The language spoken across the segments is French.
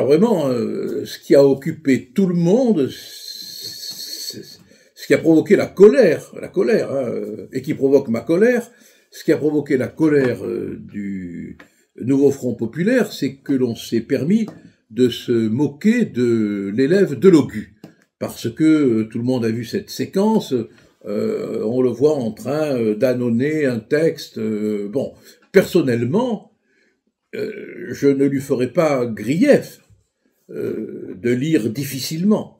alors vraiment, ce qui a occupé tout le monde, ce qui a provoqué la colère, et qui provoque ma colère, ce qui a provoqué la colère du Nouveau Front Populaire, c'est que l'on s'est permis de se moquer de l'élève Delogu. Parce que tout le monde a vu cette séquence, on le voit en train d'annoncer un texte. Bon, personnellement, je ne lui ferai pas grief de lire difficilement.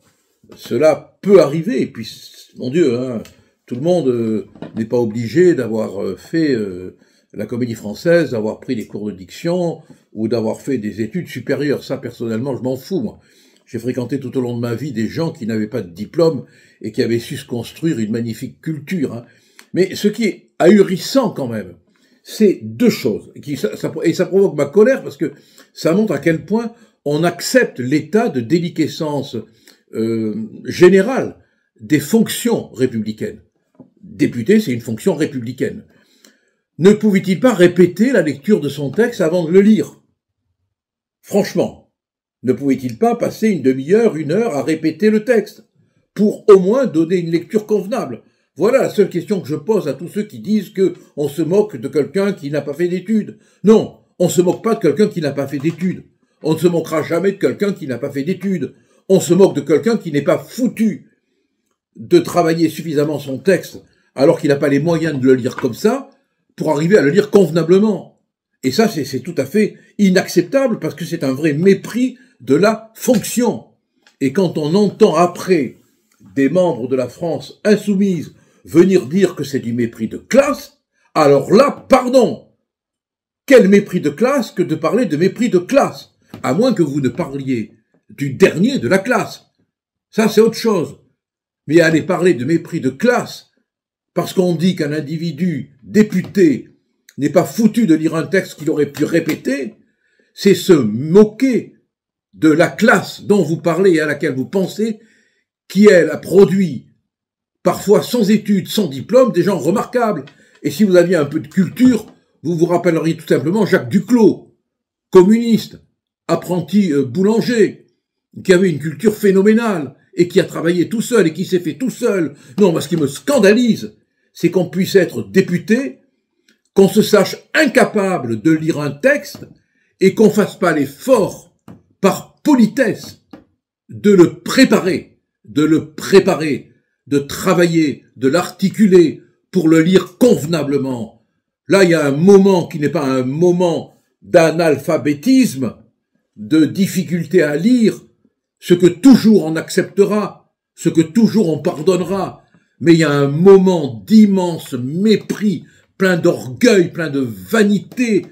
Cela peut arriver, et puis, mon Dieu, hein, tout le monde n'est pas obligé d'avoir fait la Comédie Française, d'avoir pris des cours de diction, ou d'avoir fait des études supérieures. Ça, personnellement, je m'en fous, moi. J'ai fréquenté tout au long de ma vie des gens qui n'avaient pas de diplôme et qui avaient su se construire une magnifique culture. Hein. Mais ce qui est ahurissant quand même, c'est deux choses. Et ça provoque ma colère parce que ça montre à quel point on accepte l'état de déliquescence générale des fonctions républicaines. Député, c'est une fonction républicaine. Ne pouvait-il pas répéter la lecture de son texte avant de le lire? Franchement, ne pouvait-il pas passer une demi-heure, une heure à répéter le texte pour au moins donner une lecture convenable? Voilà la seule question que je pose à tous ceux qui disent que on se moque de quelqu'un qui n'a pas fait d'études. Non, on se moque pas de quelqu'un qui n'a pas fait d'études. On ne se moquera jamais de quelqu'un qui n'a pas fait d'études. On se moque de quelqu'un qui n'est pas foutu de travailler suffisamment son texte alors qu'il n'a pas les moyens de le lire comme ça pour arriver à le lire convenablement. Et ça, c'est tout à fait inacceptable parce que c'est un vrai mépris de la fonction. Et quand on entend après des membres de la France insoumise venir dire que c'est du mépris de classe, alors là, pardon, quel mépris de classe que de parler de mépris de classe, à moins que vous ne parliez du dernier de la classe. Ça, c'est autre chose. Mais aller parler de mépris de classe, parce qu'on dit qu'un individu député n'est pas foutu de lire un texte qu'il aurait pu répéter, c'est se moquer de la classe dont vous parlez et à laquelle vous pensez, qui, elle, a produit, parfois sans études, sans diplôme, des gens remarquables. Et si vous aviez un peu de culture, vous vous rappelleriez tout simplement Jacques Duclos, communiste, apprenti boulanger, qui avait une culture phénoménale, et qui a travaillé tout seul, et qui s'est fait tout seul. Non, moi, ce qui me scandalise, c'est qu'on puisse être député, qu'on se sache incapable de lire un texte, et qu'on fasse pas l'effort, par politesse, de le préparer, de travailler, de l'articuler, pour le lire convenablement. Là, il y a un moment qui n'est pas un moment d'analphabétisme, de difficulté à lire, ce que toujours on acceptera, ce que toujours on pardonnera, mais il y a un moment d'immense mépris, plein d'orgueil, plein de vanité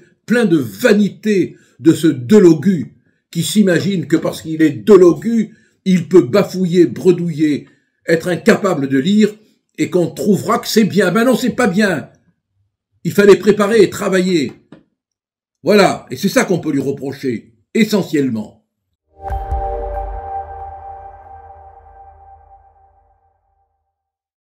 de ce Delogu, qui s'imagine que parce qu'il est Delogu, il peut bafouiller, bredouiller, être incapable de lire, et qu'on trouvera que c'est bien. Ben non, c'est pas bien. Il fallait préparer et travailler. Voilà, et c'est ça qu'on peut lui reprocher, essentiellement.